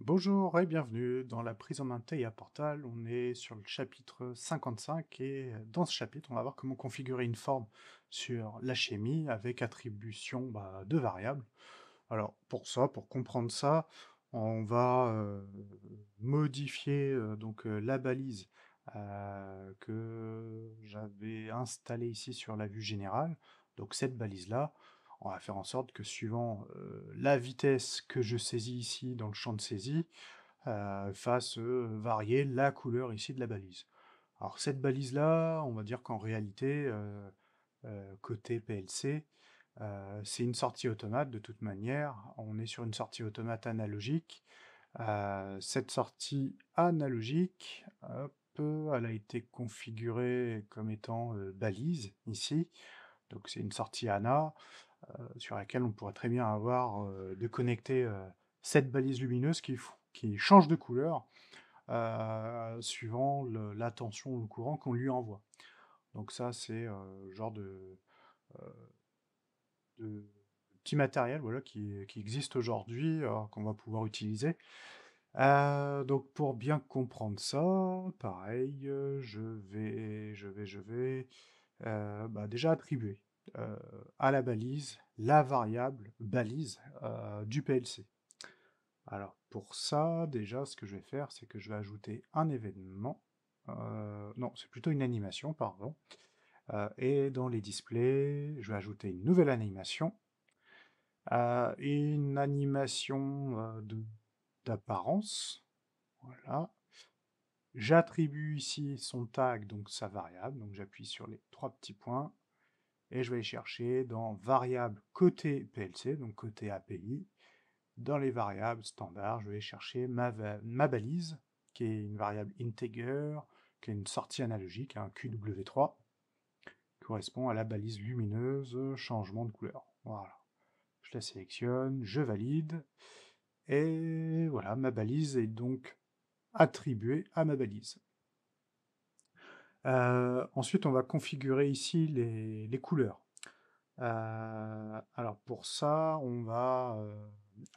Bonjour et bienvenue dans la prise en main de Theia Portal. On est sur le chapitre 55 et dans ce chapitre, on va voir comment configurer une forme sur la chimie avec attribution de variables. Alors pour ça, pour comprendre ça, on va modifier la balise que j'avais installée ici sur la vue générale. Donc cette balise-là, on va faire en sorte que suivant la vitesse que je saisis ici dans le champ de saisie, fasse varier la couleur ici de la balise. Alors cette balise-là, on va dire qu'en réalité, côté PLC, c'est une sortie automate de toute manière. On est sur une sortie automate analogique. Cette sortie analogique, hop, elle a été configurée comme étant balise ici. Donc c'est une sortie ANA sur laquelle on pourrait très bien avoir de connecter cette balise lumineuse qui change de couleur suivant la tension ou le courant qu'on lui envoie. Donc ça, c'est le genre euh, de petit matériel voilà, qui existe aujourd'hui, qu'on va pouvoir utiliser. Donc pour bien comprendre ça, pareil, je vais déjà attribuer à la balise la variable balise du PLC. Alors pour ça, déjà, ce que je vais faire, c'est que je vais ajouter un événement. Non, c'est plutôt une animation, pardon. Et dans les displays, je vais ajouter une nouvelle animation. Une animation d'apparence. Voilà. J'attribue ici son tag, donc sa variable. Donc j'appuie sur les trois petits points. Et je vais aller chercher dans variable côté PLC, donc côté API. Dans les variables standards, je vais chercher ma balise, qui est une variable integer, qui est une sortie analogique, un QW3, qui correspond à la balise lumineuse changement de couleur. Voilà. Je la sélectionne, je valide, et voilà, ma balise est donc attribuée à ma balise. Ensuite, on va configurer ici les couleurs. Alors pour ça, on va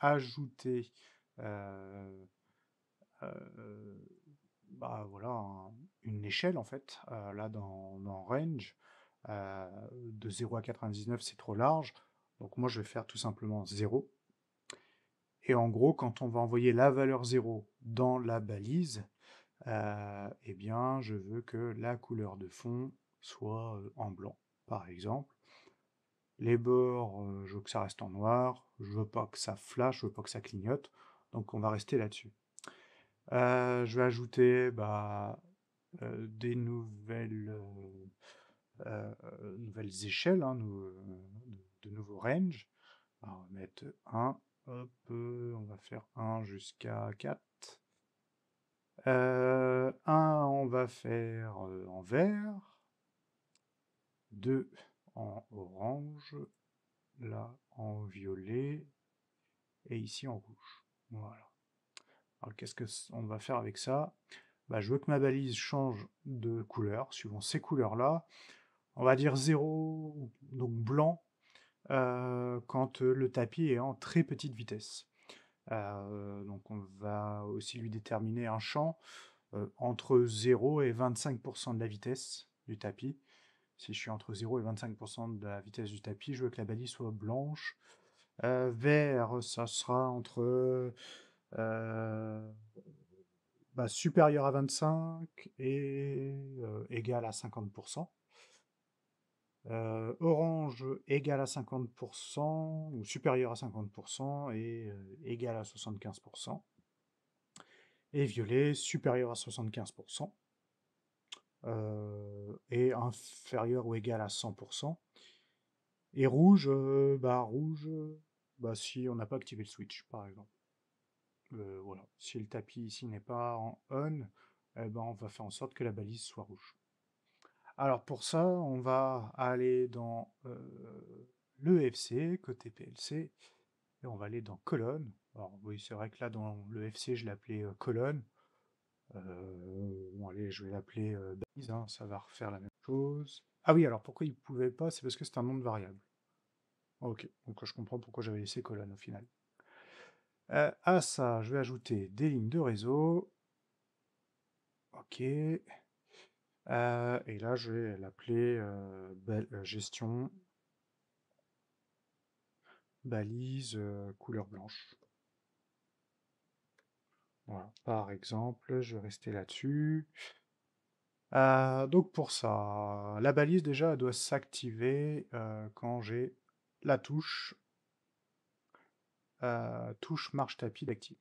ajouter euh, euh, voilà, une échelle en fait. Là dans Range, de 0 à 99 c'est trop large. Donc moi je vais faire tout simplement 0. Et en gros, quand on va envoyer la valeur 0 dans la balise, eh bien je veux que la couleur de fond soit en blanc, par exemple. Les bords, je veux que ça reste en noir, je veux pas que ça flash, je veux pas que ça clignote, donc on va rester là-dessus. Je vais ajouter des nouvelles échelles, hein, de nouveaux ranges. Alors, on va mettre 1, hop, on va faire 1 jusqu'à 4. 1, on va faire en vert, 2 en orange, là en violet, et ici en rouge. Voilà. Alors qu'est-ce qu'on va faire avec ça? Je veux que ma balise change de couleur, suivant ces couleurs-là. On va dire 0, donc blanc, quand le tapis est en très petite vitesse. Donc on va aussi lui déterminer un champ entre 0 et 25% de la vitesse du tapis. Si je suis entre 0 et 25% de la vitesse du tapis, je veux que la balise soit blanche. Vert, ça sera entre supérieur à 25 et égal à 50%. Orange égal à 50% ou supérieur à 50% et égal à 75%. Et violet supérieur à 75% et inférieur ou égal à 100%. Et rouge, si on n'a pas activé le switch, par exemple. Voilà. Si le tapis ici n'est pas en on, on va faire en sorte que la balise soit rouge. Alors pour ça, on va aller dans l'EFC, côté PLC, et on va aller dans colonne. Alors oui, c'est vrai que là, dans l'EFC, je l'ai appelé colonne. Bon, allez, je vais l'appeler balise, hein, ça va refaire la même chose. Ah oui, alors pourquoi il ne pouvait pas? C'est parce que c'est un nom de variable. Ok, donc je comprends pourquoi j'avais laissé colonne au final. À ça, je vais ajouter des lignes de réseau. OK. Et là, je vais l'appeler gestion balise couleur blanche. Voilà, par exemple, je vais rester là-dessus. Donc pour ça, la balise déjà elle doit s'activer quand j'ai la touche marche tapis d'active.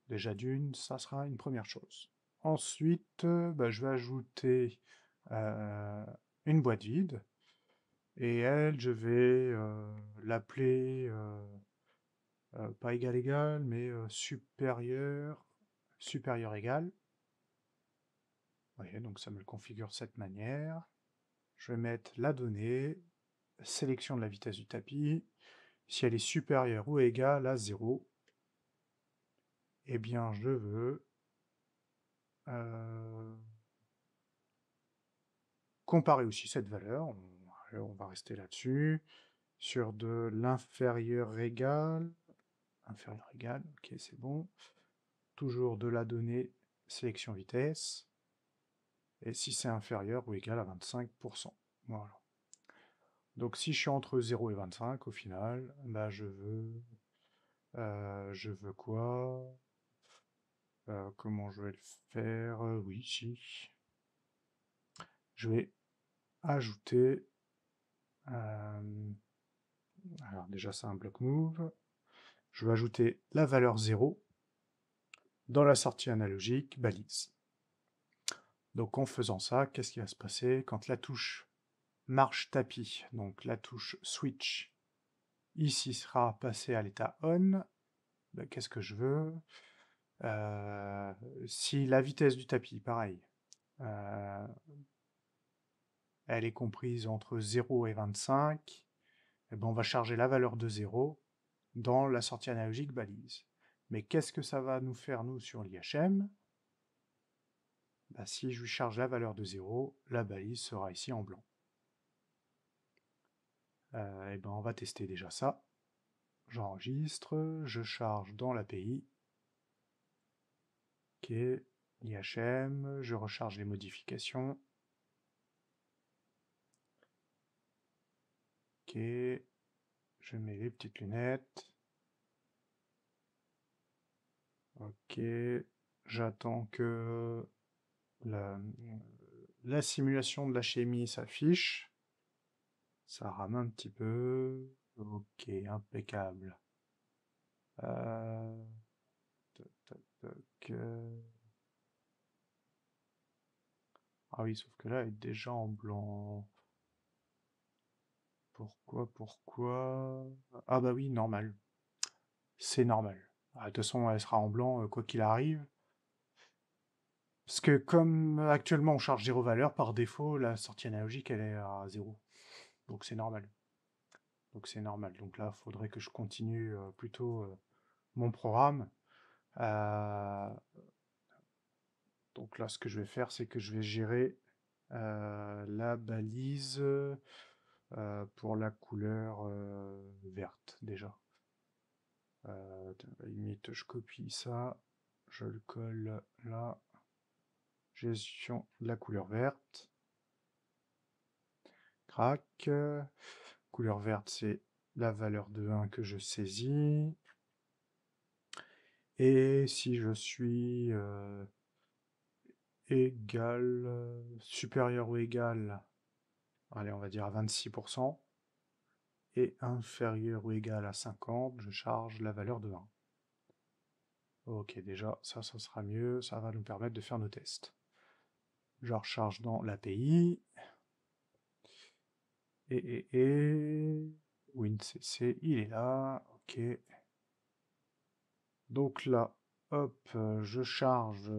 Déjà d'une, ça sera une première chose. Ensuite, bah, je vais ajouter une boîte vide et elle, je vais l'appeler pas égal égal, mais supérieur supérieur égal. Vous voyez, donc ça me le configure de cette manière. Je vais mettre la donnée, sélection de la vitesse du tapis. Si elle est supérieure ou égale à 0, eh bien je veux comparer aussi cette valeur. On va rester là-dessus. Sur de l'inférieur égal. Inférieur égal, ok, c'est bon. Toujours de la donnée sélection vitesse. Et si c'est inférieur ou égal à 25%. Voilà. Donc si je suis entre 0 et 25, au final, bah, je veux quoi? Comment je vais le faire? Oui, si. Je vais ajouter... alors déjà, c'est un block move. Je vais ajouter la valeur 0 dans la sortie analogique balise. Donc en faisant ça, qu'est-ce qui va se passer? Quand la touche marche tapis, donc la touche switch, ici sera passée à l'état on, ben, qu'est-ce que je veux? Si la vitesse du tapis, pareil, elle est comprise entre 0 et 25, eh ben on va charger la valeur de 0 dans la sortie analogique balise. Mais qu'est-ce que ça va nous faire, nous, sur l'IHM? Ben, si je lui charge la valeur de 0, la balise sera ici en blanc. Et ben on va tester déjà ça. J'enregistre, je charge dans l'API. Ok, l'IHM, je recharge les modifications. Ok, je mets les petites lunettes. Ok, j'attends que la simulation de la chimie s'affiche. Ça rame un petit peu. Ok, impeccable. Toc, toc, toc, ah oui, sauf que là, elle est déjà en blanc. Pourquoi? Ah bah oui, normal. C'est normal. Ah, de toute façon, elle sera en blanc quoi qu'il arrive. Parce que comme actuellement on charge 0 valeur, par défaut, la sortie analogique, elle est à 0. Donc c'est normal. Donc là, il faudrait que je continue plutôt mon programme. Donc là, ce que je vais faire, c'est que je vais gérer la balise pour la couleur verte, déjà. À la limite, je copie ça, je le colle là. Gestion de la couleur verte. Crac. Couleur verte, c'est la valeur de 1 que je saisis. Et si je suis égal, supérieur ou égal, allez, on va dire à 26%, et inférieur ou égal à 50, je charge la valeur de 1. Ok, déjà, ça sera mieux, ça va nous permettre de faire nos tests. Je recharge dans l'API. Et WinCC, il est là, ok. Donc là, hop, je charge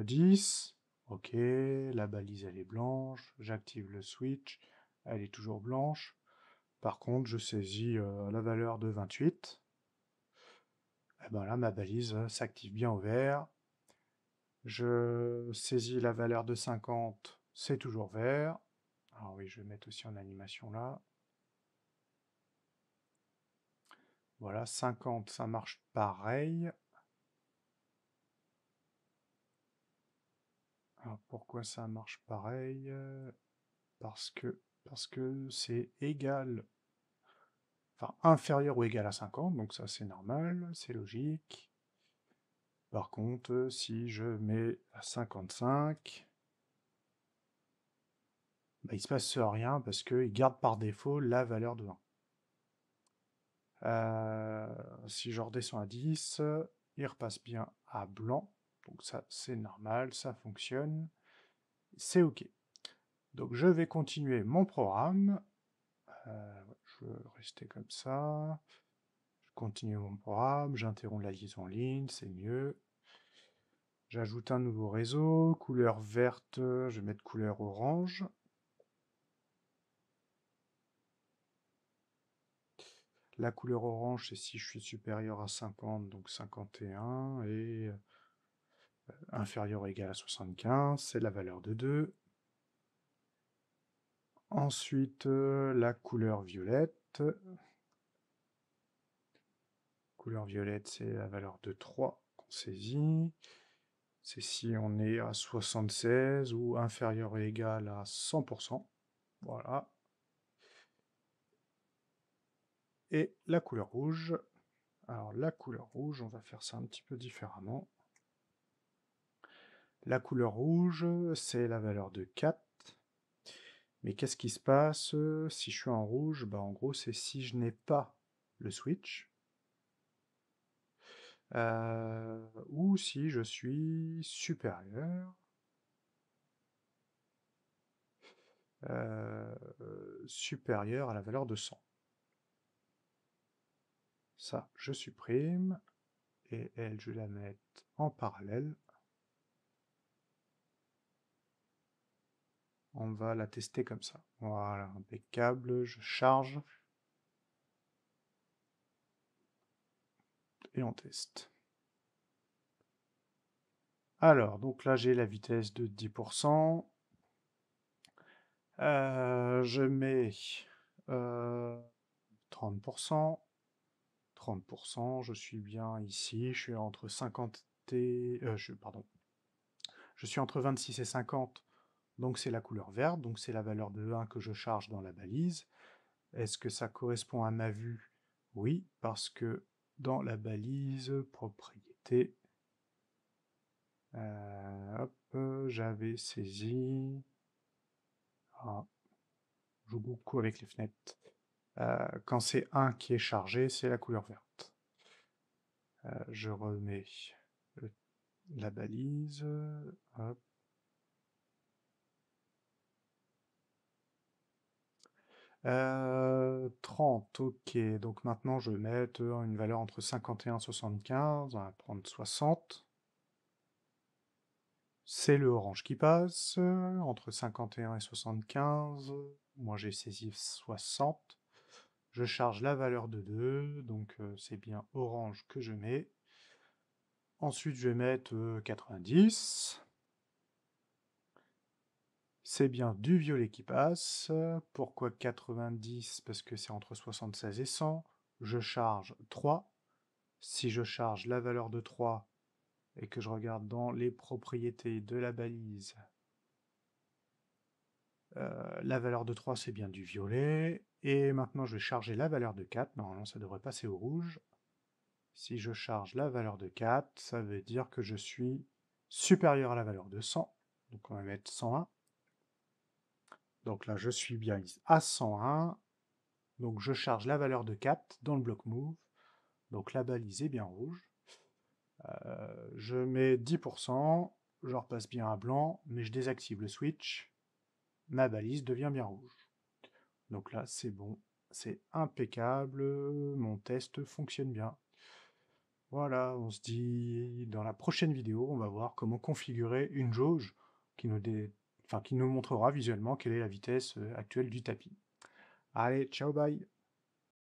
10, ok, la balise elle est blanche, j'active le switch, elle est toujours blanche. Par contre, je saisis la valeur de 28. Et ben là, ma balise s'active bien au vert. Je saisis la valeur de 50, c'est toujours vert. Alors oui, je vais mettre aussi en animation là. Voilà, 50, ça marche pareil. Alors pourquoi ça marche pareil? Parce que c'est égal, enfin inférieur ou égal à 50, donc ça c'est normal, c'est logique. Par contre, si je mets à 55, bah, il se passe rien parce qu'il garde par défaut la valeur de 1. Si je redescends à 10, il repasse bien à blanc. Donc ça, c'est normal, ça fonctionne. C'est OK. Donc je vais continuer mon programme. Je vais rester comme ça. Je continue mon programme, j'interromps la liaison en ligne, c'est mieux. J'ajoute un nouveau réseau, couleur verte, je vais mettre couleur orange. La couleur orange, c'est si je suis supérieur à 50, donc 51, et inférieur ou égal à 75, c'est la valeur de 2. Ensuite, la couleur violette. Couleur violette, c'est la valeur de 3 qu'on saisit. C'est si on est à 76 ou inférieur ou égal à 100%. Voilà. Et la couleur rouge. Alors la couleur rouge, on va faire ça un petit peu différemment. La couleur rouge, c'est la valeur de 4. Mais qu'est-ce qui se passe si je suis en rouge? Bah, en gros, c'est si je n'ai pas le switch. Ou si je suis supérieur. Supérieur à la valeur de 100. Ça, je supprime. Et elle, je vais la mettre en parallèle. On va la tester comme ça. Voilà, impeccable. Je charge. Et on teste. Alors, donc là, j'ai la vitesse de 10%. Je mets 30%. 30%, je suis bien ici. Je suis entre 50 et... pardon. Je suis entre 26 et 50. Donc c'est la couleur verte. Donc c'est la valeur de 1 que je charge dans la balise. Est-ce que ça correspond à ma vue? Oui, parce que dans la balise propriété, hop, j'avais saisi... Ah, je joue beaucoup avec les fenêtres. Quand c'est 1 qui est chargé, c'est la couleur verte. Je remets la balise. Hop. 30, ok. Donc maintenant, je vais mettre une valeur entre 51 et 75. On va prendre 60. C'est le orange qui passe. Entre 51 et 75. Moi, j'ai saisi 60. Je charge la valeur de 2. Donc, c'est bien orange que je mets. Ensuite, je vais mettre 90. C'est bien du violet qui passe. Pourquoi 90? Parce que c'est entre 76 et 100. Je charge 3. Si je charge la valeur de 3 et que je regarde dans les propriétés de la balise, la valeur de 3 c'est bien du violet. Et maintenant je vais charger la valeur de 4. Normalement ça devrait passer au rouge. Si je charge la valeur de 4, ça veut dire que je suis supérieur à la valeur de 100. Donc on va mettre 101. Donc là je suis bien à 101. Donc je charge la valeur de 4 dans le bloc move. Donc la balise est bien rouge. Je mets 10%, je repasse bien à blanc, mais je désactive le switch. Ma balise devient bien rouge. Donc là, c'est bon, c'est impeccable, mon test fonctionne bien. Voilà, on se dit dans la prochaine vidéo, on va voir comment configurer une jauge qui qui nous montrera visuellement quelle est la vitesse actuelle du tapis. Allez, ciao, bye!